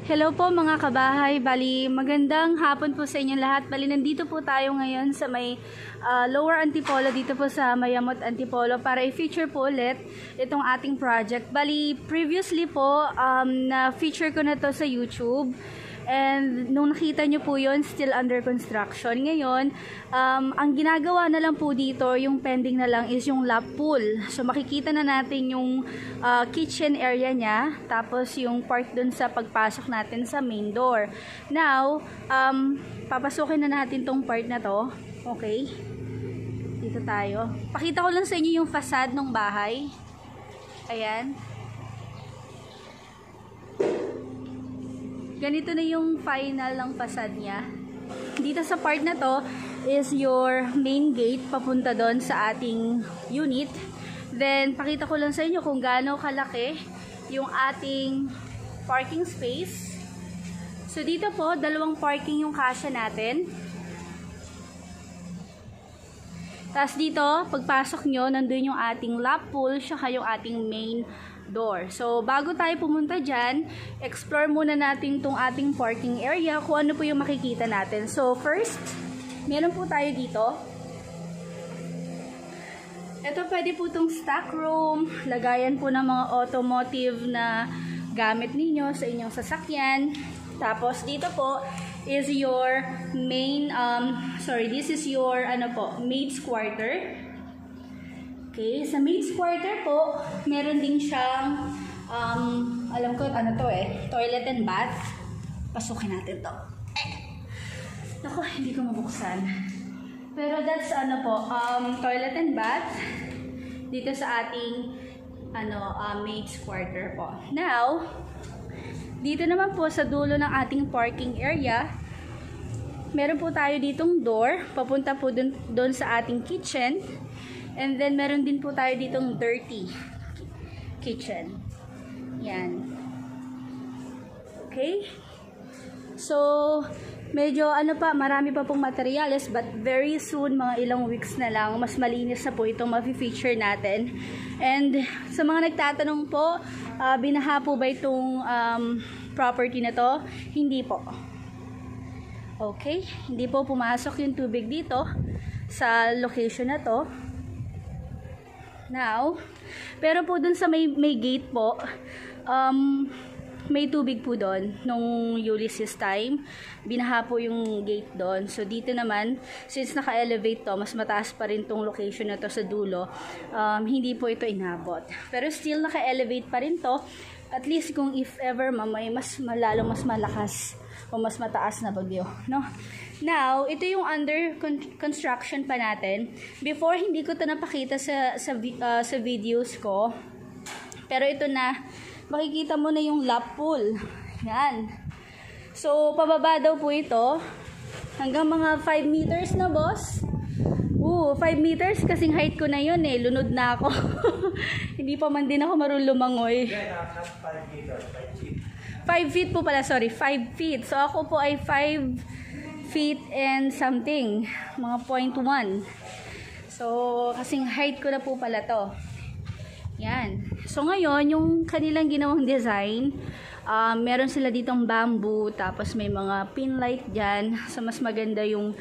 Hello po mga kabahay, bali magandang hapon po sa inyong lahat. Bali nandito po tayo ngayon sa may Lower Antipolo, dito po sa Mayamot Antipolo para i-feature po ulit itong ating project. Bali previously po na-feature ko na to sa YouTube. And nung nakita nyo po yun, still under construction. Ngayon, ang ginagawa na lang po dito, yung pending na lang is yung lap pool. So makikita na natin yung kitchen area niya, tapos yung part dun sa pagpasok natin sa main door. Now, papasukin na natin tong part na to. Okay? Dito tayo. Pakita ko lang sa inyo yung facade ng bahay. Ayan. Ganito na yung final ng facade niya. Dito sa part na to is your main gate papunta doon sa ating unit. Then, pakita ko lang sa inyo kung gaano kalaki yung ating parking space. So, dito po, dalawang parking yung kasya natin. Tapos dito, pagpasok nyo, nandun yung ating lap pool, saka yung ating main door. So, bago tayo pumunta dyan, explore muna natin itong ating parking area, kung ano po yung makikita natin. So, first, meron po tayo dito. Ito, pwede po itong stock room, lagayan po ng mga automotive na gamit ninyo sa inyong sasakyan. Tapos, dito po is your main, this is your, maid's quarter. Okay, sa maid's quarter po, meron din siyang, alam ko, toilet and bath. Pasukin natin to. Naku, hindi ko mabuksan. Pero that's, toilet and bath. Dito sa ating, maid's quarter po. Now, dito naman po sa dulo ng ating parking area, meron po tayo ditong door, papunta po dun sa ating kitchen. And then, meron din po tayo ditong dirty kitchen. Yan. Okay? So, medyo marami pa pong materials, but very soon, mga ilang weeks na lang, mas malinis na po itong ma-feature natin. And sa mga nagtatanong po, binaha po ba itong property na to? Hindi po. Okay? Hindi po pumasok yung tubig dito sa location na to. Now, pero po dun sa may gate po, may tubig po doon nung Ulysses time. Binaha po yung gate doon. So, dito naman, since naka-elevate to, mas mataas pa rin tong location na to sa dulo, hindi po ito inabot. Pero still, naka-elevate pa rin to. At least kung if ever, may mas malakas o mas mataas na bagyo, no? Now, ito yung under construction pa natin. Before, hindi ko ito napakita sa videos ko. Pero ito na, makikita mo na yung lap pool. Yan. So, pababa daw po ito. Hanggang mga 5 meters na, boss. 5 meters kasing height ko na yun eh. Lunod na ako. Hindi pa man din ako marunong lumangoy. 5 meters, 5 feet. 5 feet po pala, sorry. 5 feet. So, ako po ay 5 feet and something, mga 0.1. So, kasing height ko na po pala to. Yan. So, ngayon, yung kanilang ginawang design, meron sila ditong bamboo, tapos may mga pin light dyan. So, mas maganda yung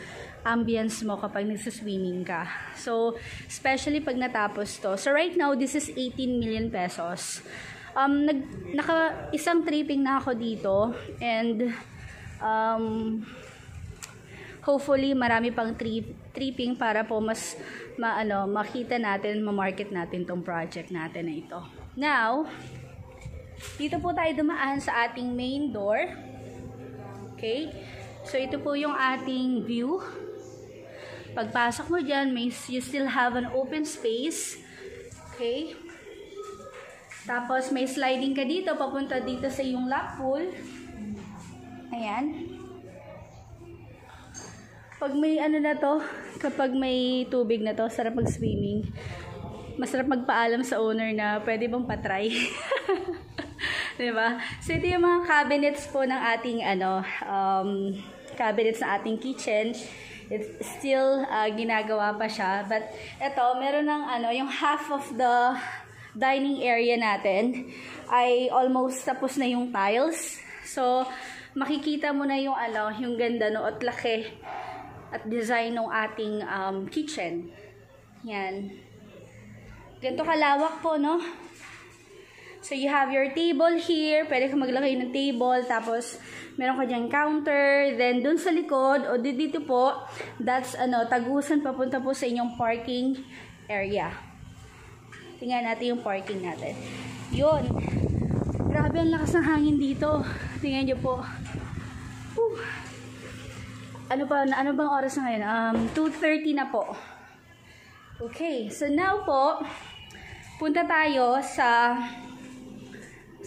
ambience mo kapag nagsaswimming ka. So, especially pag natapos to. So, right now, this is 18 million pesos. Isang tripping na ako dito, and hopefully, marami pang tripping para po mas makita natin, ma-market natin tong project natin na ito. Now, dito po tayo dumaan sa ating main door. Okay? So, ito po yung ating view. Pagpasok mo dyan, you still have an open space. Okay? Tapos, may sliding ka dito, papunta dito sa yung lap pool. Ayan. Pag may kapag may tubig na to, sarap mag-swimming. Masarap magpaalam sa owner na pwede bang patry. Diba? So, ito yung mga cabinets po ng ating, cabinets na ating kitchen. It's still ginagawa pa siya. But, ito, meron ng, yung half of the dining area natin ay almost tapos na yung tiles. So, makikita mo na yung yung ganda no at laki at design ng ating kitchen. Yan. Ganito kalawak po, no? So, you have your table here. Pwede ka maglagay ng table. Tapos, meron ka dyan counter. Then, dun sa likod, o dito po, that's, tagusan papunta po sa inyong parking area. Tingnan natin yung parking natin. Yun. Grabe, ang lakas ng hangin dito. Tingnan nyo po. Ano bang oras na ngayon? 2:30 na po. Okay. So, now po, punta tayo sa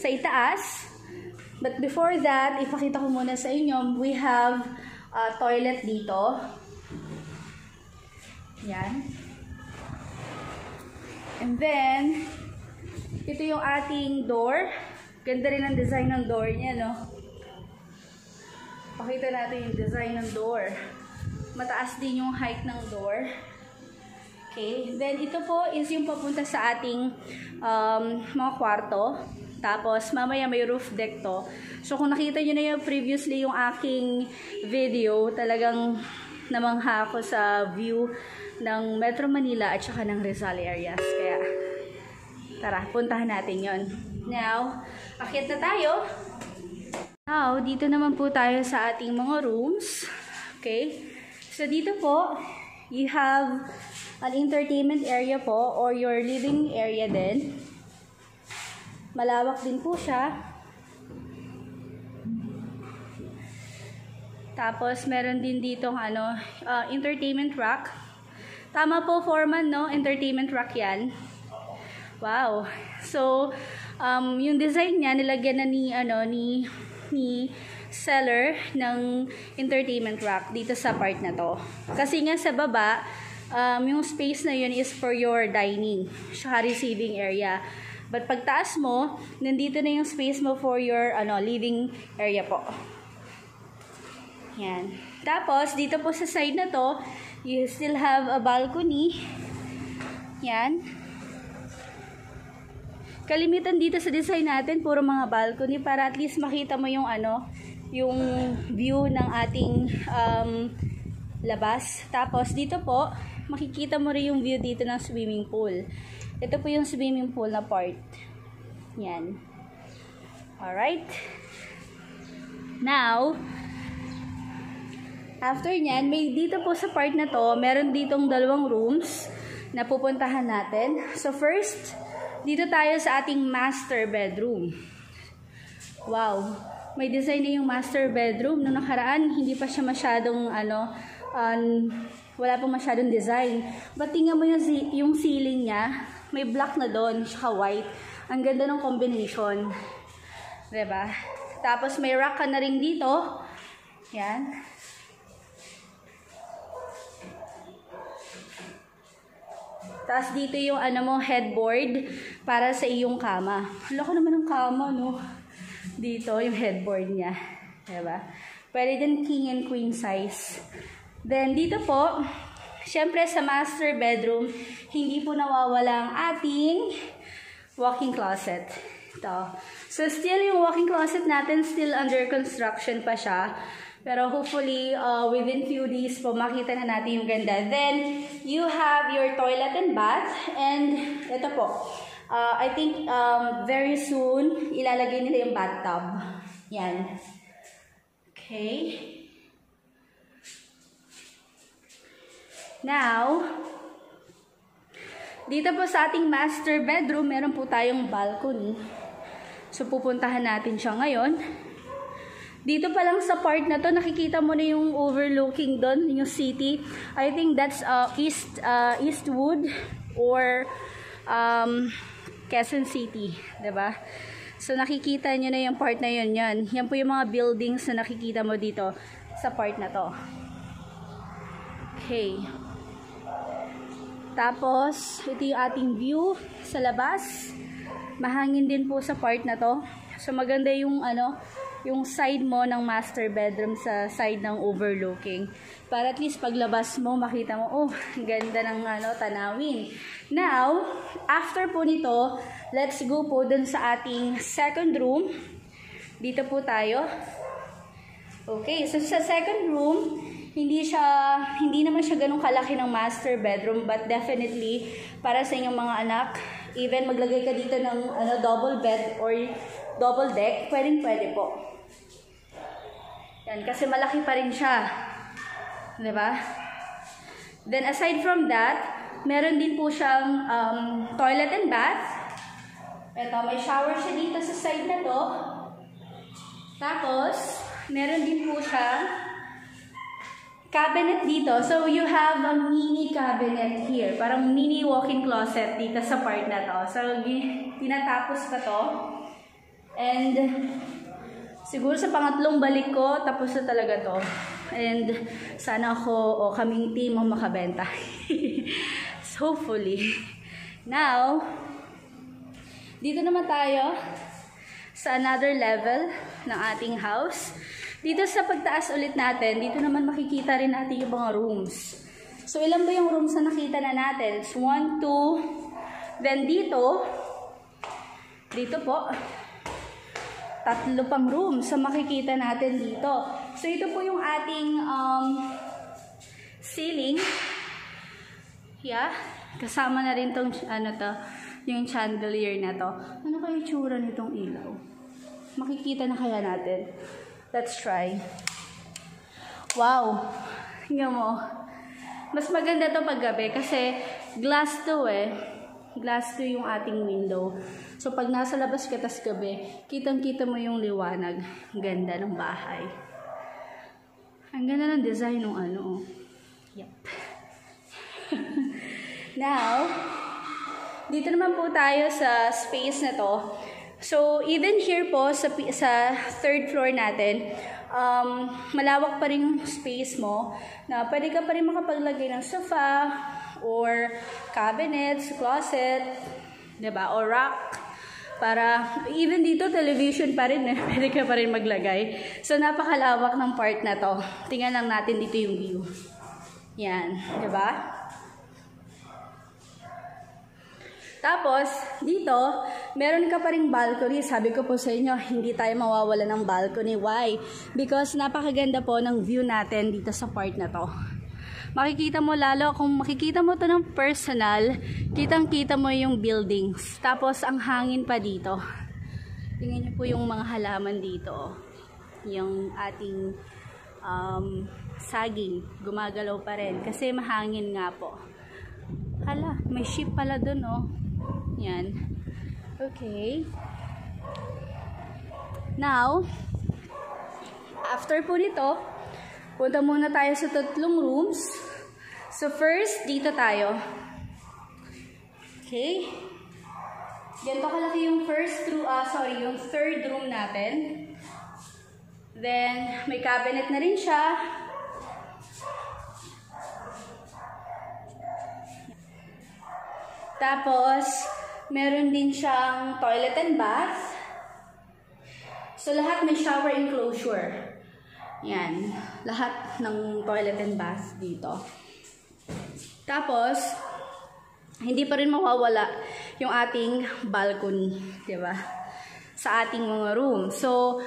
itaas. But before that, ipakita ko muna sa inyo, we have a toilet dito. Yan. And then, ito yung ating door. Ganda rin ang design ng door niya, no? Pakita natin yung design ng door. Mataas din yung height ng door. Okay. Then, ito po is yung papunta sa ating mga kwarto. Tapos, mamaya may roof deck to. So, kung nakita nyo na yung previously yung aking video, talagang namangha ako sa view ng Metro Manila at saka ng Rizal areas. Kaya, tara, puntahan natin yon. Now, akyat na tayo. Now, dito naman po tayo sa ating mga rooms. Okay? So, dito po, you have an entertainment area po or your living area din. Malawak din po siya. Tapos, meron din ditong entertainment rack. Tama po, foreman, no? Entertainment rack yan. Wow. So, yung design niya, nilagyan na ni seller ng entertainment rack dito sa part na to. Kasi nga sa baba, yung space na yun is for your dining, saka receiving area. But pagtaas mo, nandito na yung space mo for your living area po. Yan. Tapos, dito po sa side na to, you still have a balcony. Yan. Kalimitan dito sa design natin, puro mga balcony para at least makita mo yung yung view ng ating labas. Tapos, dito po, makikita mo rin yung view dito ng swimming pool. Ito po yung swimming pool na part. Yan. Alright. Now, after nyan, may dito po sa part na to, meron ditong dalawang rooms na pupuntahan natin. So, first, dito tayo sa ating master bedroom. Wow. May design na yung master bedroom. Noong nakaraan, hindi pa siya masyadong, wala pang masyadong design. But tingnan mo yung ceiling niya. May black na doon, saka white. Ang ganda ng combination. Diba? Tapos may rack ka na rin dito. Yan. Tapos dito yung headboard para sa iyong kama. Laki naman ng kama, no? Dito yung headboard niya. Diba? Pwede din king and queen size. Then dito po, syempre sa master bedroom, hindi po nawawala ang ating walk-in closet. Ito. So still yung walk-in closet natin, still under construction pa siya. Pero hopefully, within few days po, makita na natin yung ganda. Then, you have your toilet and bath. And ito po, I think very soon, ilalagay nila yung bathtub. Yan. Okay. Now, dito po sa ating master bedroom, meron po tayong balcony. So, pupuntahan natin siya ngayon. Dito pa lang sa part na to, nakikita mo na yung overlooking doon, yung city. I think that's Eastwood or Quezon City, diba? So, nakikita nyo na yung part na yun. Yan po yung mga buildings na nakikita mo dito sa part na to. Okay. Tapos, ito yung ating view sa labas. Mahangin din po sa part na to. So, maganda yung yung side mo ng master bedroom sa side ng overlooking. Para at least paglabas mo, makita mo, oh, ganda ng tanawin. Now, after po nito, let's go po dun sa ating second room. Dito po tayo. Okay, so sa second room, hindi naman siya ganun kalaki ng master bedroom, but definitely para sa inyong mga anak, even maglagay ka dito ng double bed or double deck, pwede po. Yan, kasi malaki pa rin siya. Diba? Then aside from that, meron din po siyang toilet and bath. Ito, may shower siya dito sa side na to. Tapos, meron din po siyang cabinet dito. So, you have a mini cabinet here. Parang mini walk-in closet dito sa part na to. So, tinatapos pa to. And, siguro sa pangatlong balik ko, tapos na talaga to. And, sana ako o kaming team ang makabenta. So, hopefully. Now, dito naman tayo sa another level ng ating house. Dito sa pagtaas ulit natin, dito naman makikita rin natin yung mga rooms. So, ilan ba yung rooms na nakita na natin? 1, 2, then dito po, 3 pang rooms sa makikita natin dito. So, ito po yung ating ceiling. Yeah, kasama na rin tong yung chandelier na to. Ano kaya itsura nitong ilaw? Makikita na kaya natin. Let's try. Wow! Tingnan mo. Mas maganda to paggabi kasi glass to Glass to yung ating window. So pag nasa labas ka tas gabi, kitang-kita mo yung liwanag. Ganda ng bahay. Ang ganda ng design ng Yep. Now, dito naman po tayo sa space na to. So, even here po, sa third floor natin, malawak pa rin space mo na pwede ka pa rin makapaglagay ng sofa or cabinets, closet, diba? Or rack. Para, even dito, television pa rin. Pwede ka pa rin maglagay. So, napakalawak ng part na to. Tingnan lang natin dito yung view. Yan, diba? Tapos, dito, meron ka pa ring balcony. Sabi ko po sa inyo, hindi tayo mawawala ng balcony. Why? Because napakaganda po ng view natin dito sa part na to. Makikita mo lalo, kung makikita mo to ng personal, kitang-kita mo yung buildings. Tapos, ang hangin pa dito. Tingnan niyo po yung mga halaman dito. Yung ating saging, gumagalaw pa rin. Kasi mahangin nga po. Hala, may ship pala dun, oh. Yan. Okay. Now, after po nito, punta muna tayo sa 3 rooms. So, first, dito tayo. Okay. Ganito kalaki yung yung third room natin. Then, may cabinet na rin siya. Tapos, meron din siyang toilet and bath. So, lahat may shower enclosure. Yan. Lahat ng toilet and bath dito. Tapos, hindi pa rin mawawala yung ating balcony. Diba? Sa ating mga room. So,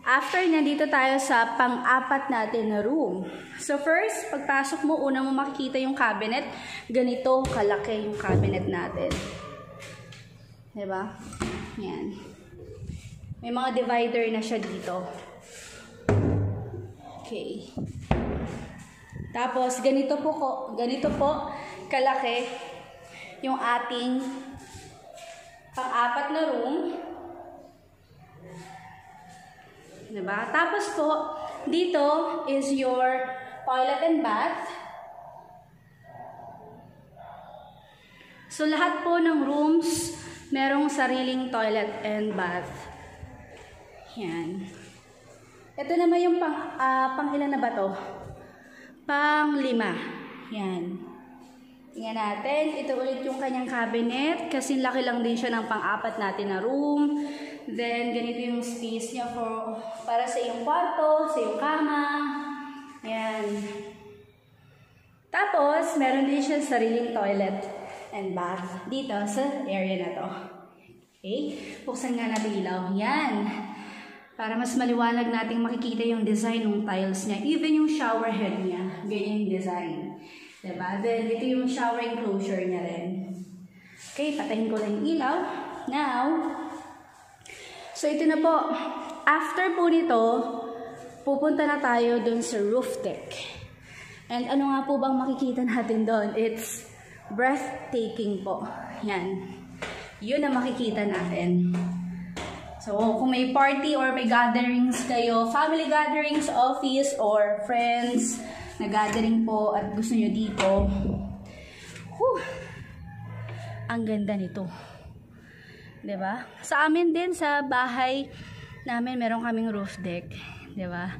after nandito tayo sa pang-apat natin na room. So, first, pagpasok mo, una mo makikita yung cabinet. Ganito kalaki yung cabinet natin. Diba? Yan. May mga divider na siya dito. Okay. Tapos, ganito po kalaki yung ating pang-apat na room. Diba? Tapos po, dito is your toilet and bath. So, lahat po ng rooms, merong sariling toilet and bath. Yan. Ito naman yung pang ilan na ba to? Pang 5. Yan. Tingnan natin. Ito ulit yung kanyang cabinet. Kasi laki lang din siya ng pang-4 natin na room. Then, ganito yung space niya para sa iyong kwarto, sa iyong kama. Yan. Tapos, meron din siya sariling toilet and bath dito sa area na to. Okay? Buksan nga natin ilaw. Yan. Para mas maliwanag nating makikita yung design ng tiles niya. Even yung shower head niya, ganyan yung design. Diba? Then, ito yung shower enclosure niya rin. Okay, patayin ko lang yung ilaw. Now, so ito na po. After po nito, pupunta na tayo dun sa roof deck. And ano nga po bang makikita natin doon? It's breathtaking po. Yan. Yun ang makikita natin. So, kung may party or may gatherings kayo, family gatherings, office, or friends na gathering po at gusto nyo dito, ang ganda nito. Diba? Sa amin din, sa bahay namin, meron kaming roof deck. Diba?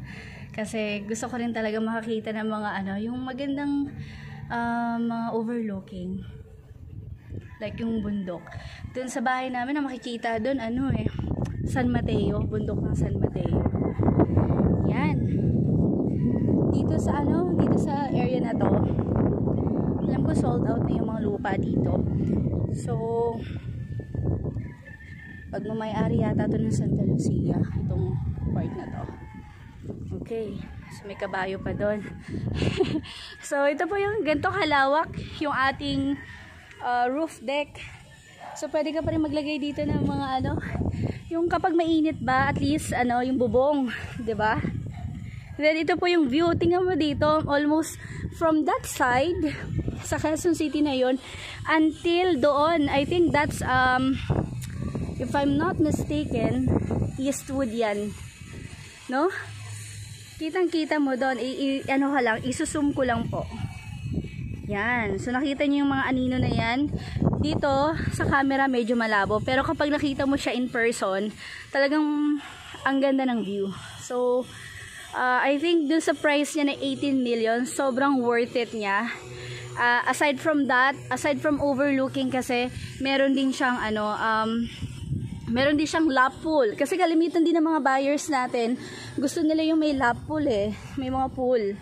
Kasi gusto ko rin talaga makakita ng mga yung magandang mga overlooking. Like yung bundok. Doon sa bahay namin na makikita doon, San Mateo, bundok ng San Mateo. Yan. Dito sa area na to, alam ko sold out na yung mga lupa dito. So, pag mamayari yata to ng Santa Lucia, itong part na to. Okay. So, may kabayo pa doon. So, ito po yung ganito kalawak, yung ating roof deck. So, pwede ka pa rin maglagay dito ng mga yung kapag mainit ba, at least, yung bubong, 'di ba? Then, ito po yung view. Tingnan mo dito, almost from that side, sa Quezon City na yon until doon. I think that's, if I'm not mistaken, Eastwood yan. No? Kitang-kita mo doon. Isusum ko lang po. Yan. So, nakita niyo yung mga anino na yan. Dito, sa camera, medyo malabo. Pero kapag nakita mo siya in person, talagang ang ganda ng view. So, I think dun sa price niya na 18 million, sobrang worth it niya. Aside from that, aside from overlooking kasi, meron din siyang meron din siyang lap pool. Kasi kalimitan din ng mga buyers natin, gusto nila yung may lap pool may mga pool.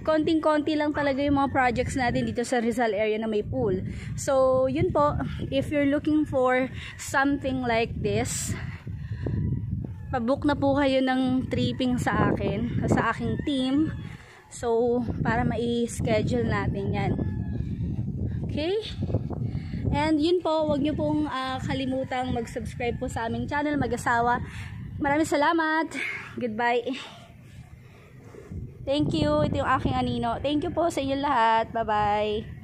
Konting-konti lang talaga yung mga projects natin dito sa Rizal area na may pool. So, yun po, if you're looking for something like this, pabook na po kayo ng tripping sa akin, sa aking team. So, para mai-schedule natin yan. Okay? And yun po, wag nyo pong kalimutang mag-subscribe po sa aming channel, Mag-asawa. Maraming salamat. Goodbye. Thank you. Ito yung aking anino. Thank you po sa inyo lahat. Bye-bye.